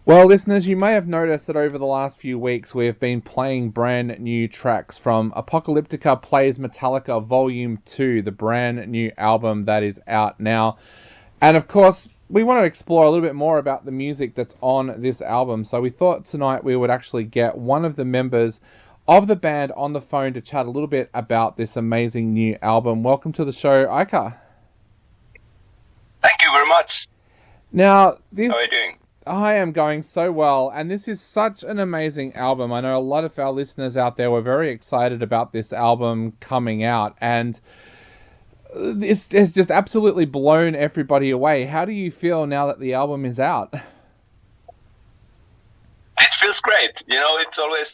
Well, listeners, you may have noticed that over the last few weeks we have been playing brand new tracks from Apocalyptica Plays Metallica Volume 2, the brand new album that is out now. And of course, we want to explore a little bit more about the music that's on this album. So we thought tonight we would actually get one of the members of the band on the phone to chat a little bit about this amazing new album. Welcome to the show, Ika. Thank you very much. Now, How are you doing? I am going so well, and this is such an amazing album. I know a lot of our listeners out there were very excited about this album coming out, and it's just absolutely blown everybody away. How do you feel now that the album is out? It feels great. You know, it's always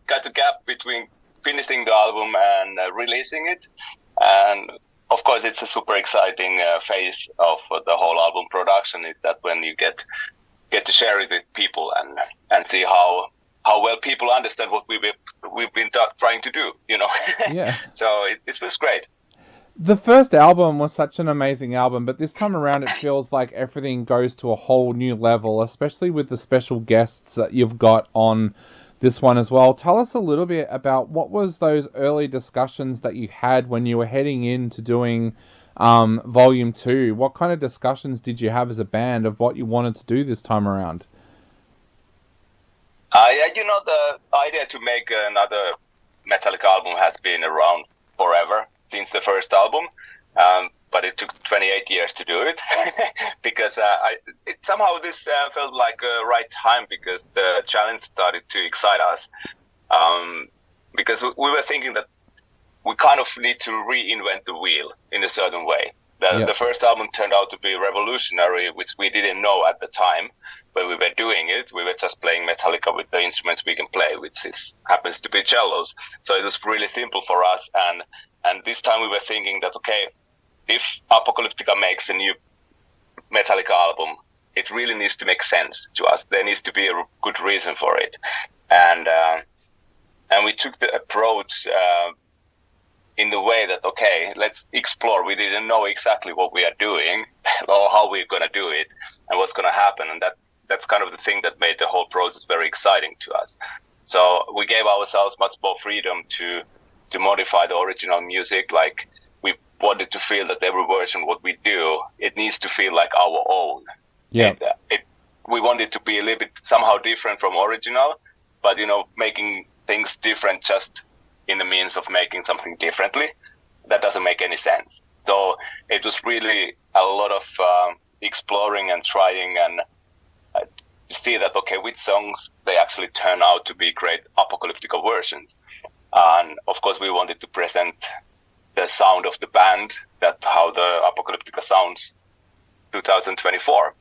got a gap between finishing the album and releasing it. And of course, it's a super exciting phase of the whole album production. Is that when you get to share it with people and see how well people understand what we've been trying to do, you know. Yeah. So it feels great. The first album was such an amazing album, but this time around it feels like everything goes to a whole new level, especially with the special guests that you've got on this one as well. Tell us a little bit about what was those early discussions that you had when you were heading into doing Volume 2. What kind of discussions did you have as a band of what you wanted to do this time around? Yeah, you know, the idea to make another Metallica album has been around forever, since the first album, but it took 28 years to do it because somehow this felt like a right time because the challenge started to excite us, because we were thinking that we kind of need to reinvent the wheel in a certain way. The first album turned out to be revolutionary, which we didn't know at the time when we were doing it. We were just playing Metallica with the instruments we can play, which happens to be cellos. So it was really simple for us. And this time we were thinking that, okay, if Apocalyptica makes a new Metallica album, it really needs to make sense to us. There needs to be a good reason for it. And we took the approach in the way that, okay, let's explore. We didn't know exactly what we are doing or how we're going to do it and what's going to happen. And that's kind of the thing that made the whole process very exciting to us. So we gave ourselves much more freedom to modify the original music. Like, we wanted to feel that every version what we do, it needs to feel like our own. Yeah. We wanted to be a little bit somehow different from original, but, you know, making things different just in the means of making something differently, that doesn't make any sense. So it was really a lot of exploring and trying and to see that, okay, which songs they actually turn out to be great Apocalyptica versions. And of course we wanted to present the sound of the band, that how the Apocalyptica sounds 2024.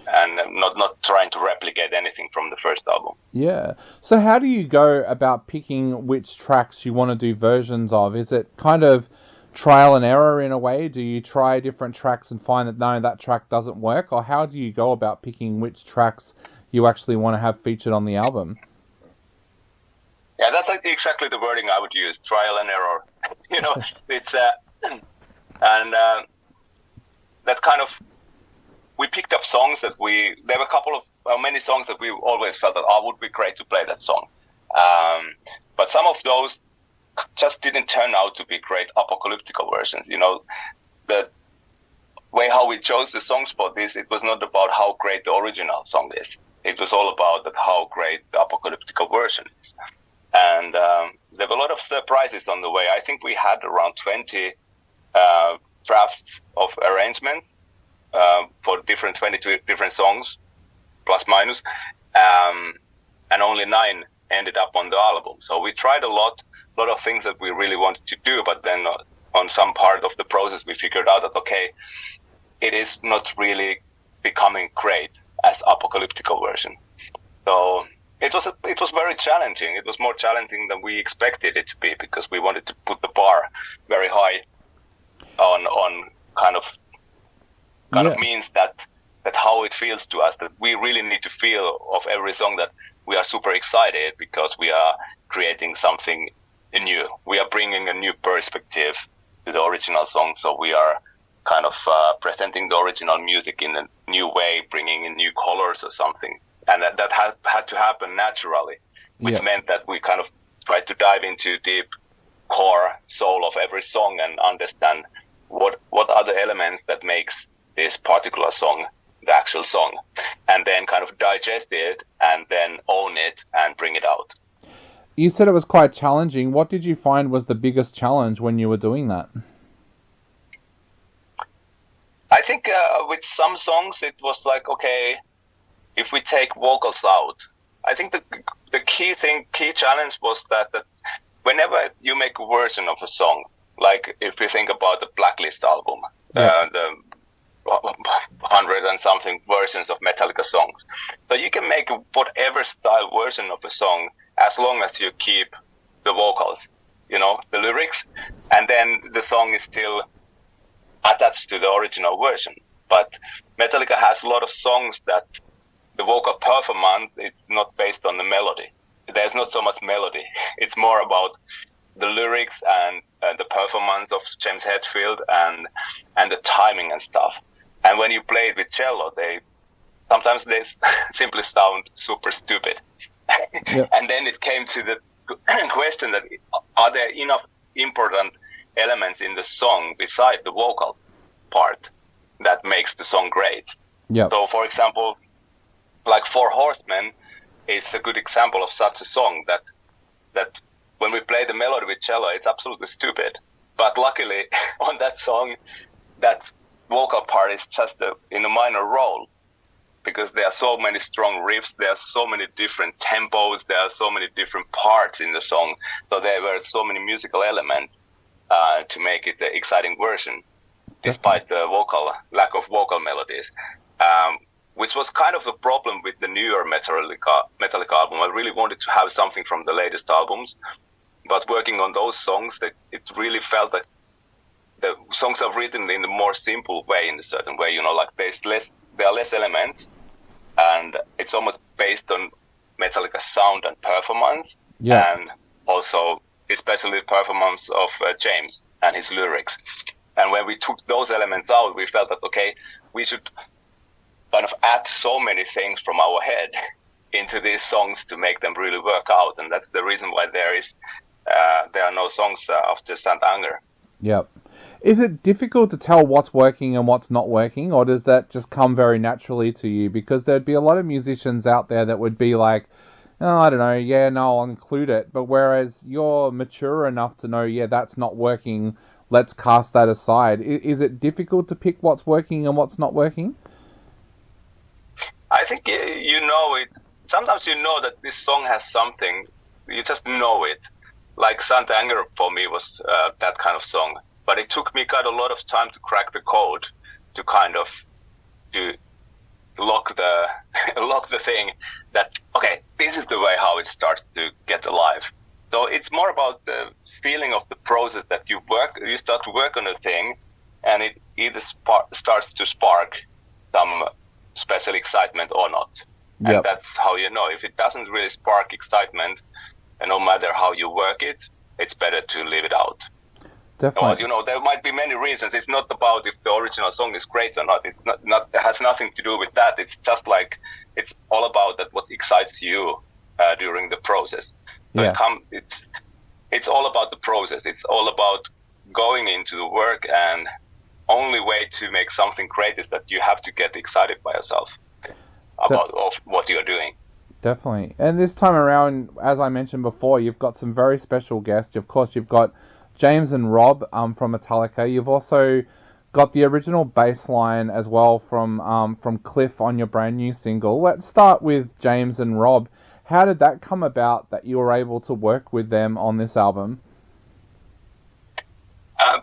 And not trying to replicate anything from the first album. Yeah. So how do you go about picking which tracks you want to do versions of? Is it kind of trial and error in a way? Do you try different tracks and find that, no, that track doesn't work? Or how do you go about picking which tracks you actually want to have featured on the album? Yeah, that's exactly the wording I would use, trial and error. You know, it's... and that kind of... We picked up songs that there were a couple of many songs that we always felt that would be great to play that song. But some of those just didn't turn out to be great Apocalyptica versions. You know, the way how we chose the songs for this, it was not about how great the original song is. It was all about how great the Apocalyptica version is. And there were a lot of surprises on the way. I think we had around 20 drafts of arrangement for 22 different songs, plus minus, and only 9 ended up on the album. So we tried a lot of things that we really wanted to do, but then on some part of the process we figured out that, okay, it is not really becoming great as Apocalyptica version. So it was very challenging. It was more challenging than we expected it to be, because we wanted to put the bar very high on kind of means that how it feels to us, that we really need to feel of every song that we are super excited because we are creating something new. We are bringing a new perspective to the original song, so we are kind of presenting the original music in a new way, bringing in new colors or something and that had to happen naturally, which meant that we kind of tried to dive into deep core soul of every song and understand what are the elements that makes this particular song the actual song, and then kind of digest it and then own it and bring it out. You said it was quite challenging. What did you find was the biggest challenge when you were doing that? I think with some songs it was like, okay, if we take vocals out, I think the key challenge was that whenever you make a version of a song, like if you think about the Blacklist album, the 100 and something versions of Metallica songs, so you can make whatever style version of a song as long as you keep the vocals, the lyrics, and then the song is still attached to the original version. But Metallica has a lot of songs that the vocal performance is not based on the melody. There's not so much melody. It's more about the lyrics and the performance of James Hetfield and the timing and stuff. And when you play it with cello, sometimes they simply sound super stupid. Yep. And then it came to the question that are there enough important elements in the song beside the vocal part that makes the song great? Yep. So, for example, like Four Horsemen is a good example of such a song that when we play the melody with cello, it's absolutely stupid. But luckily, on that song, that vocal part is just in a minor role, because there are so many strong riffs, there are so many different tempos, there are so many different parts in the song, so there were so many musical elements to make it the exciting version, despite the lack of vocal melodies, which was kind of a problem with the newer Metallica album. I really wanted to have something from the latest albums, but working on those songs, it really felt that the songs are written in a more simple way, in a certain way, like there are less elements, and it's almost based on Metallica's sound and performance, and also especially the performance of James and his lyrics. And when we took those elements out, we felt that, okay, we should kind of add so many things from our head into these songs to make them really work out, and that's the reason why there are no songs after Saint Anger. Yep. Is it difficult to tell what's working and what's not working, or does that just come very naturally to you? Because there'd be a lot of musicians out there that would be like, oh, I don't know, no, I'll include it. But whereas you're mature enough to know, that's not working, let's cast that aside. Is it difficult to pick what's working and what's not working? I think you know it. Sometimes you know that this song has something, you just know it. Like Saint Anger for me was that kind of song. But it took me quite a lot of time to crack the code to kind of to lock the thing that, okay, this is the way how it starts to get alive. So it's more about the feeling of the process that you start to work on a thing, and it either starts to spark some special excitement or not. Yep. And that's how you know. If it doesn't really spark excitement, and no matter how you work it, it's better to leave it out. Definitely. There might be many reasons. It's not about if the original song is great or not. It's not. It has nothing to do with that. It's just like it's all about that what excites you during the process. So it's all about the process. It's all about going into the work, and only way to make something great is that you have to get excited by yourself about what you're doing. Definitely. And this time around, as I mentioned before, you've got some very special guests. Of course, you've got James and Rob from Metallica. You've also got the original bass line as well from Cliff on your brand new single. Let's start with James and Rob. How did that come about that you were able to work with them on this album?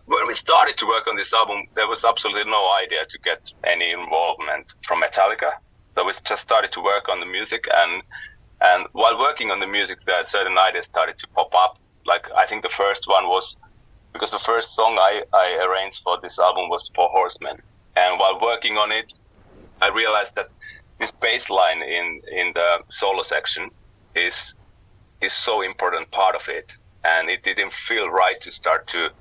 When we started to work on this album, there was absolutely no idea to get any involvement from Metallica. So we just started to work on the music, and while working on the music, there are certain ideas started to pop up. Like, I think the first one was, because the first song I arranged for this album was Four Horsemen. And while working on it, I realized that this bass line in the solo section is so important part of it. And it didn't feel right to start to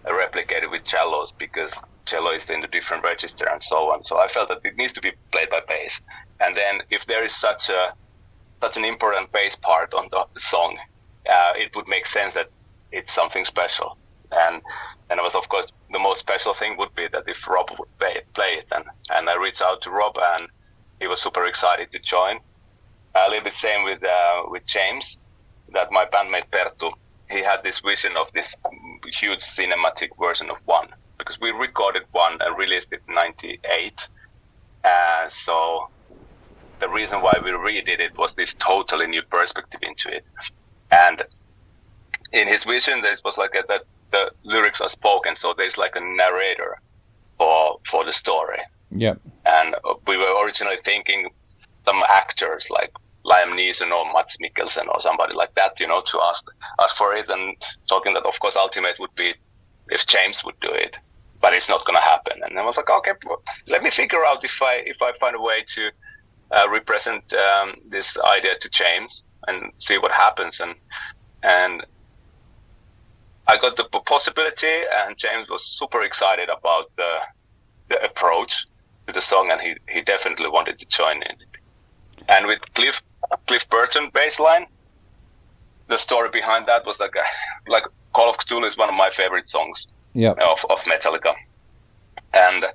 replicate it with cellos, because cello is in a different register and so on. So I felt that it needs to be played by bass. And then if there is such an important bass part on the song, it would make sense that it's something special. And it was, of course, the most special thing would be that if Rob would play it. And I reached out to Rob, and he was super excited to join. A little bit same with James, that my bandmate Perttu. He had this vision of this huge cinematic version of One, because we recorded One and released it in '98. So the reason why we redid it was this totally new perspective into it. And in his vision, there was like that the lyrics are spoken, so there's like a narrator for the story. Yep. And we were originally thinking some actors like Liam Neeson or Mads Mikkelsen or somebody like that, to ask for it, and talking that, of course, ultimate would be if James would do it, but it's not going to happen. And I was like, okay, let me figure out if I find a way to represent this idea to James and see what happens. And I got the possibility, and James was super excited about the approach to the song, and he definitely wanted to join in. And with Cliff Burton bass line, the story behind that was like Call of Cthulhu is one of my favorite songs. Yep. of Metallica, and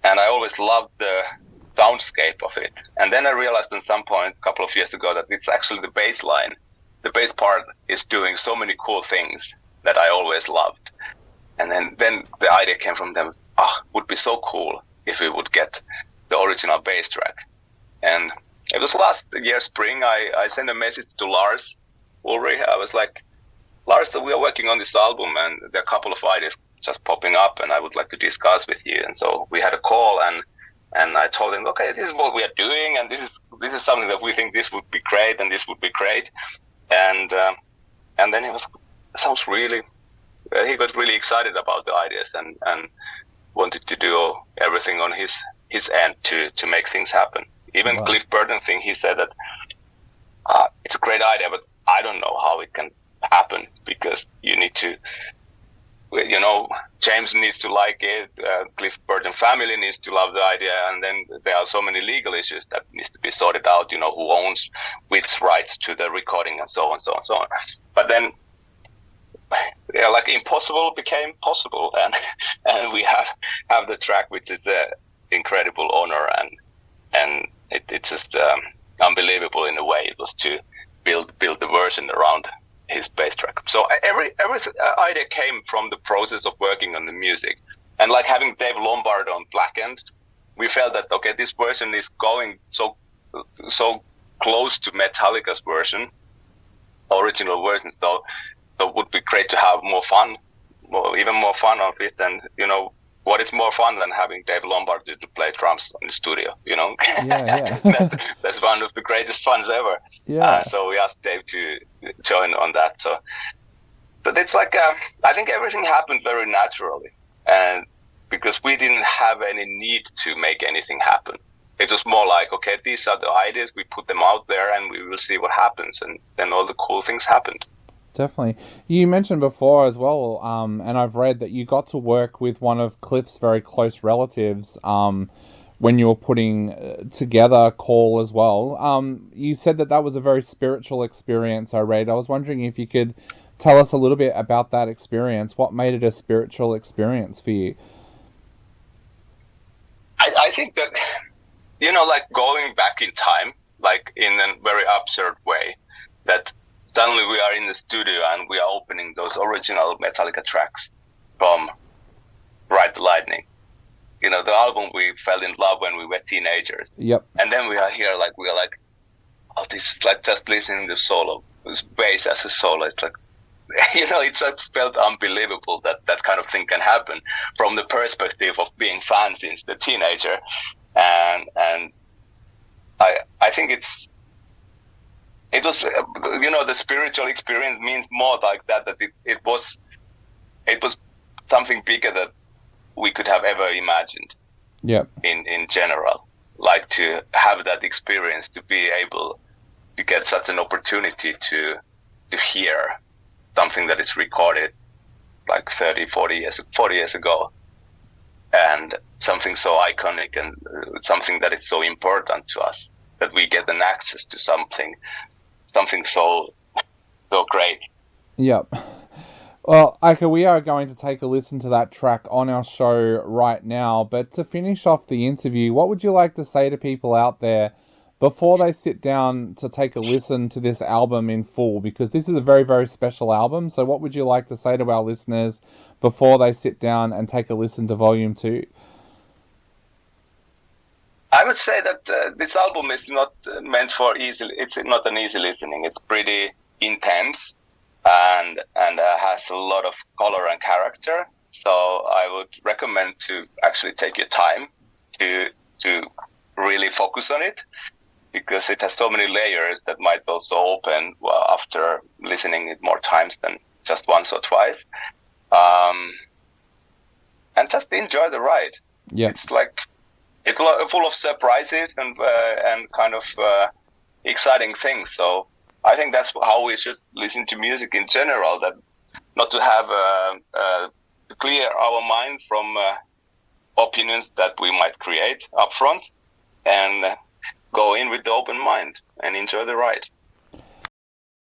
I always loved the soundscape of it. And then I realized at some point a couple of years ago that it's actually the bass line. The bass part is doing so many cool things that I always loved. And then the idea came from them, would be so cool if we would get the original bass track. And it was last year spring, I sent a message to Lars Ulrich. I was like, Lars, we are working on this album, and there are a couple of ideas just popping up, and I would like to discuss with you. And so we had a call, and I told him, okay, this is what we are doing, and this is something that we think this would be great, and this would be great. And then he got really excited about the ideas, and wanted to do everything on his end to make things happen. Even Cliff Burton thing, he said that it's a great idea, but I don't know how it can happen, because you need to, James needs to like it, Cliff Burton family needs to love the idea, and then there are so many legal issues that needs to be sorted out, who owns which rights to the recording and so on, so on, so on. But then, impossible became possible, and we have the track, which is an incredible honor, and it's just unbelievable in a way. It was to build the version around his bass track. So every idea came from the process of working on the music, and like having Dave Lombard on Blackened, we felt that okay, this version is going so close to Metallica's version, original version. So it would be great to have even more fun on it, and what is more fun than having Dave Lombard to play drums in the studio, Yeah. That's one of the greatest funs ever. Yeah. So we asked Dave to join on that. So it's like, I think everything happened very naturally. And because we didn't have any need to make anything happen. It was more like, okay, these are the ideas, we put them out there and we will see what happens. And then all the cool things happened. Definitely. You mentioned before as well, and I've read that you got to work with one of Cliff's very close relatives when you were putting together Call as well. You said that was a very spiritual experience, I read. I was wondering if you could tell us a little bit about that experience. What made it a spiritual experience for you? I think that, like going back in time, like in a very absurd way, that suddenly we are in the studio and we are opening those original Metallica tracks from Ride the Lightning. The album we fell in love when we were teenagers. Yep. And then we are here, we are like, oh, this is like just listening to the solo, this bass as a solo. It's like, it just felt unbelievable that kind of thing can happen from the perspective of being fans since the teenager. And I think it was, the spiritual experience means more like that it was something bigger that we could have ever imagined. Yep. In general, like to have that experience, to be able to get such an opportunity to hear something that is recorded like 30, 40 years ago. and something so iconic and something that is so important to us, that we get an access to something so great. Yep. Well, Ika, we are going to take a listen to that track on our show right now, but to finish off the interview, what would you like to say to people out there before they sit down to take a listen to this album in full? Because this is a very, very special album, so what would you like to say to our listeners before they sit down and take a listen to Volume 2? I would say that this album is not meant for it's not an easy listening. It's pretty intense and has a lot of color and character. So I would recommend to actually take your time to really focus on it, because it has so many layers that might also open after listening it more times than just once or twice. And just enjoy the ride. Yeah. It's full of surprises and kind of exciting things. So I think that's how we should listen to music in general. That not to have to clear our mind from opinions that we might create up front, and go in with the open mind and enjoy the ride.